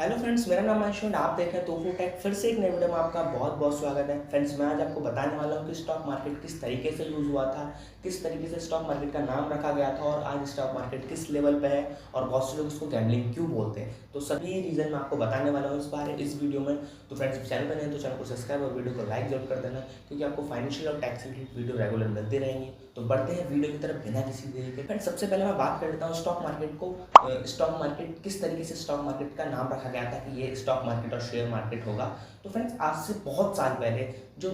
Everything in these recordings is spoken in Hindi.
हेलो फ्रेंड्स, मेरा नाम आयुष और आप देख रहे हैं तोफू टेक। फिर से एक नए वीडियो में आपका बहुत बहुत स्वागत है। फ्रेंड्स, मैं आज आपको बताने वाला हूँ कि स्टॉक मार्केट किस तरीके से यूज़ हुआ था, किस तरीके से स्टॉक मार्केट का नाम रखा गया था और आज स्टॉक मार्केट किस लेवल पे है और बहुत से लोग इसको गैम्बलिंग क्यों बोलते हैं। तो सभी रीज़न मैं आपको बताने वाला हूँ इस वीडियो में। तो फ्रेंड्स, चैनल पर नहीं तो चैनल को सब्सक्राइब और वीडियो को लाइक जरूर कर देना, क्योंकि आपको फाइनेंशियल और टैक्स रिलेटेड वीडियो रेगुलर मिलती रहेंगी। तो बढ़ते हैं वीडियो की तरफ बिना किसी देरी के। फ्रेंड्स, सबसे पहले मैं बात कर लेता हूँ स्टॉक मार्केट को। स्टॉक मार्केट किस तरीके से स्टॉक मार्केट का नाम रखा गया था कि ये स्टॉक मार्केट और शेयर मार्केट होगा। तो फ्रेंड्स, आज से बहुत साल पहले जो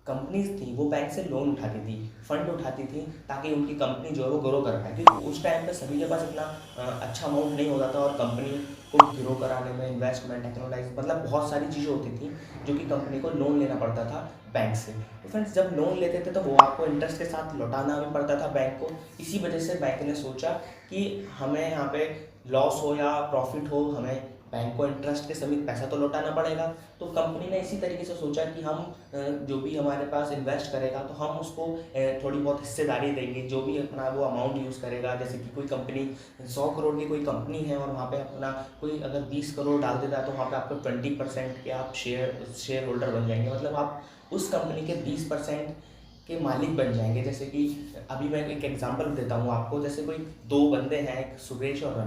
कंपनीज थी वो बैंक से लोन उठाती थी, फंड उठाती थी, ताकि उनकी कंपनी जो है वो ग्रो कर पाए। क्योंकि उस टाइम पे सभी के पास इतना अच्छा अमाउंट नहीं होता था और कंपनी को ग्रो कराने में इन्वेस्टमेंट, टेक्नोलॉजी, मतलब बहुत सारी चीज़ें होती थी जो कि कंपनी को लोन लेना पड़ता था बैंक से। तो फ्रेंड्स, जब लोन लेते थे तो वो आपको इंटरेस्ट के साथ लौटाना भी पड़ता था बैंक को। इसी वजह से बैंक ने सोचा कि हमें यहाँ पे लॉस हो या प्रॉफिट हो, हमें बैंक को इंटरेस्ट के समेत पैसा तो लौटाना पड़ेगा। तो कंपनी ने इसी तरीके से सोचा कि हम जो भी हमारे पास इन्वेस्ट करेगा तो हम उसको थोड़ी बहुत हिस्सेदारी देंगे, जो भी अपना वो अमाउंट यूज़ करेगा। जैसे कि कोई कंपनी 100 करोड़ की कोई कंपनी है और वहाँ पे अपना कोई अगर 20 करोड़ डाल देता है तो वहाँ पे आपको 20% के आप शेयर होल्डर बन जाएंगे। मतलब आप उस कंपनी के 20% के मालिक बन जाएंगे। जैसे कि अभी मैं एक एग्जांपल देता हूँ आपको। जैसे कोई दो बंदे हैं, एक सुरेश और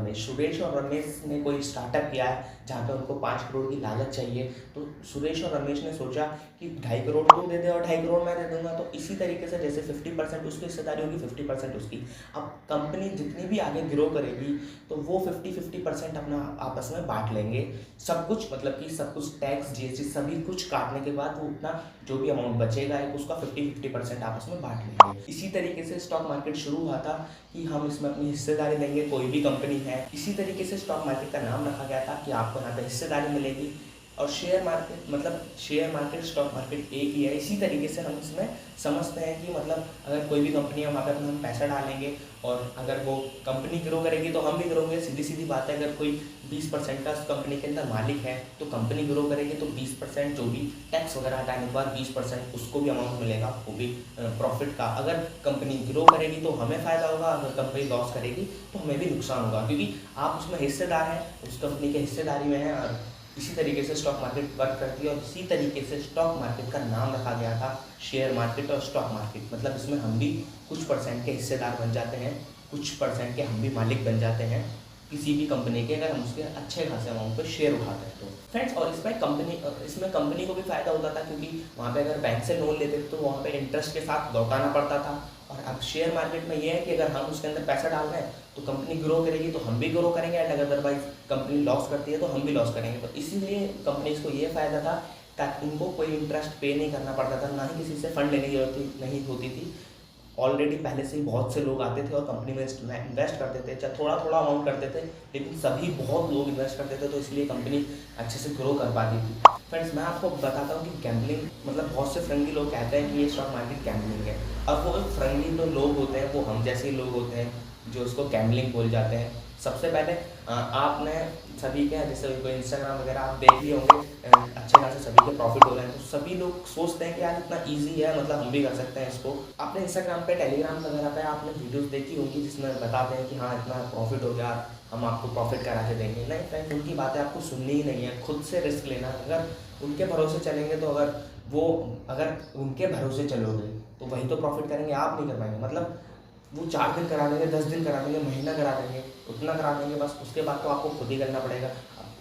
रमेश ने कोई स्टार्टअप किया है जहाँ पे उनको 5 करोड़ की लागत चाहिए। तो सुरेश और रमेश ने सोचा कि 2.5 करोड़ तू दे दे और 2.5 करोड़ मैं दे दूंगा। तो इसी तरीके से जैसे 50% उसकी हिस्सेदारी होगी, 50% उसकी। अब कंपनी जितनी भी आगे ग्रो करेगी तो वो 50-50% अपना आपस में बांट लेंगे। सब कुछ, मतलब कि सब कुछ टैक्स, जीएसटी सभी कुछ काटने के बाद वो उतना जो भी अमाउंट बचेगा एक उसका 50-50% आपस में बांट लेंगे। इसी तरीके से स्टॉक मार्केट शुरू हुआ था कि हम इसमें अपनी हिस्सेदारी लेंगे। कोई भी कंपनी है, इसी तरीके से स्टॉक मार्केट का नाम रखा गया था कि आपको यहाँ पे हिस्सेदारी मिलेगी। और शेयर मार्केट, मतलब शेयर मार्केट स्टॉक मार्केट एक ही है। इसी तरीके से हम इसमें समझते हैं कि मतलब अगर कोई भी कंपनी है वहाँ पर हम पैसा डालेंगे और अगर वो कंपनी ग्रो करेगी तो हम भी ग्रो होंगे। सीधी सीधी बात है। अगर कोई 20% का कंपनी के अंदर मालिक है तो कंपनी ग्रो करेगी तो 20% जो भी टैक्स वगैरह हटाने के बाद 20% उसको भी अमाउंट मिलेगा, वो भी प्रॉफिट का। अगर कंपनी ग्रो करेगी तो हमें फ़ायदा होगा, अगर कंपनी लॉस करेगी तो हमें भी नुकसान होगा, क्योंकि आप उसमें हिस्सेदार हैं, उस कंपनी के हिस्सेदारी में हैं। और इसी तरीके से स्टॉक मार्केट वर्क करती है और इसी तरीके से स्टॉक मार्केट का नाम रखा गया था शेयर मार्केट और स्टॉक मार्केट। मतलब इसमें हम भी कुछ परसेंट के हिस्सेदार बन जाते हैं, कुछ परसेंट के हम भी मालिक बन जाते हैं किसी भी कंपनी के, अगर हम उसके अच्छे खासे अमाउंट पे शेयर उठाते हैं तो। फ्रेंड्स, और इसमें कंपनी को भी फ़ायदा होता था, क्योंकि वहाँ पे अगर बैंक से लोन लेते थे तो वहाँ पे इंटरेस्ट के साथ लौटाना पड़ता था। और अब शेयर मार्केट में ये है कि अगर हम उसके अंदर पैसा डाल रहे हैं तो कंपनी ग्रो करेगी तो हम भी ग्रो करेंगे, एंड अदरवाइज कंपनी लॉस करती है तो हम भी लॉस करेंगे। तो इसीलिए कंपनीज को ये फ़ायदा था ताकि उनको कोई इंटरेस्ट पे नहीं करना पड़ता था, ना ही किसी से फंड लेने की जरूरत नहीं होती थी। ऑलरेडी पहले से ही बहुत से लोग आते थे और कंपनी में इन्वेस्ट करते थे, चाहे थोड़ा थोड़ा अमाउंट करते थे, लेकिन सभी बहुत लोग इन्वेस्ट करते थे, तो इसलिए कंपनी अच्छे से ग्रो कर पाती थी। फ्रेंड्स, मैं आपको बताता हूँ कि गैम्बलिंग, मतलब बहुत से फ्रेंडली लोग कहते हैं कि ये स्टॉक मार्केट गैम्बलिंग है। अब वो फ्रेंडली जो लोग होते हैं वो हम जैसे ही लोग होते हैं जो उसको गैम्बलिंग बोल जाते हैं। सबसे पहले आपने सभी के, जैसे कोई इंस्टाग्राम वगैरह आप देख लिए होंगे, अच्छे खासे सभी के प्रॉफिट हो रहे हैं, तो सभी लोग सोचते हैं कि यार इतना इजी है, मतलब हम भी कर सकते हैं इसको। आपने इंस्टाग्राम पे, टेलीग्राम वगैरह पे आपने वीडियोस देखी होंगी जिसमें बताते हैं कि हाँ इतना प्रॉफिट हो गया, हम आपको प्रॉफिट करा के देंगे। नहीं फ्रेंड्स, उनकी बातें आपको सुननी ही नहीं है, खुद से रिस्क लेना। अगर उनके भरोसे चलेंगे तो अगर उनके भरोसे चलोगे तो वही तो प्रॉफिट करेंगे, आप नहीं कर पाएंगे। मतलब वो 4 दिन करा देंगे, 10 दिन करा देंगे, महीना करा देंगे, उतना करा देंगे बस। उसके बाद तो आपको खुद ही करना पड़ेगा।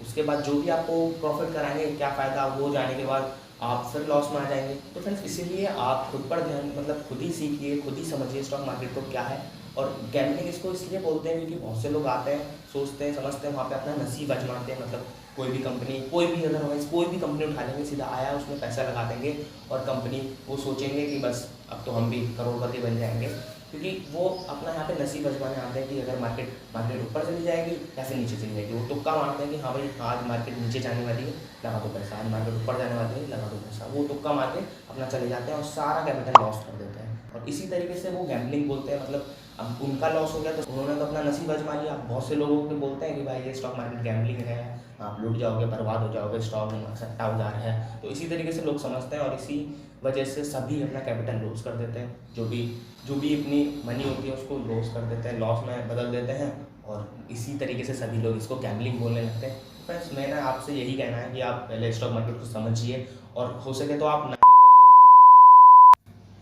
उसके बाद जो भी आपको प्रॉफिट कराएंगे क्या फ़ायदा, वो जाने के बाद आप फिर लॉस में आ जाएंगे। तो फ्रेंड्स, इसीलिए आप खुद पर ध्यान, मतलब खुद ही सीखिए, खुद ही समझिए स्टॉक मार्केट को क्या है। और गैम्बलिंग इसको इसलिए बोलते हैं क्योंकि बहुत से लोग आते हैं, सोचते हैं, समझते हैं, वहाँ पे अपना नसीब आजमाते हैं। मतलब कोई भी कंपनी, कोई भी अदरवाइज कोई भी कंपनी उठा लेंगे, सीधा आया उसमें पैसा लगा देंगे और कंपनी, वो सोचेंगे कि बस अब तो हम भी करोड़पति बन जाएंगे, क्योंकि वो अपना यहाँ पे नसीब आजमाने आते हैं कि अगर मार्केट ऊपर चली जाएगी या फिर नीचे चली जाएगी। वो तुक्का मारते हैं कि हाँ भाई आज मार्केट नीचे जाने वाली है, लगा दो पैसा, आज मार्केट ऊपर जाने वाली है, लगा दो पैसा। वो तुक्का मार के अपना चले जाते हैं और सारा कैपिटल लॉस कर देते हैं। और इसी तरीके से वो गैम्बलिंग बोलते हैं। मतलब अब उनका लॉस हो गया तो उन्होंने तो अपना नसीब आजमा लिया। बहुत से लोगों को बोलते हैं कि भाई ये स्टॉक मार्केट गैम्बलिंग है, आप लूट जाओगे, बर्बाद हो जाओगे, स्टॉक सट्टा बाजार है। तो इसी तरीके से लोग समझते हैं और इसी वजह से सभी अपना कैपिटल लॉस कर देते हैं। जो भी अपनी मनी होती है उसको लॉस कर देते हैं, लॉस में बदल देते हैं। और इसी तरीके से सभी लोग इसको गैम्बलिंग बोलने लगते हैं। फ्रेंड्स मेरा आपसे यही कहना है कि आप पहले स्टॉक मार्केट को समझिए और हो सके तो आप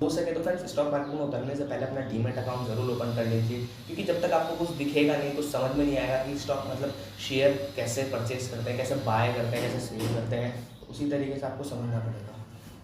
हो सके तो फ्रेंड्स स्टॉक मार्केट में उतरने से पहले अपना डीमेट अकाउंट ज़रूर ओपन कर लीजिए, क्योंकि जब तक आपको कुछ दिखेगा नहीं, कुछ समझ में नहीं आएगा कि स्टॉक मतलब शेयर कैसे परचेज करते हैं, कैसे बाय करते हैं, कैसे सेल करते हैं, तो उसी तरीके से आपको समझना पड़ेगा।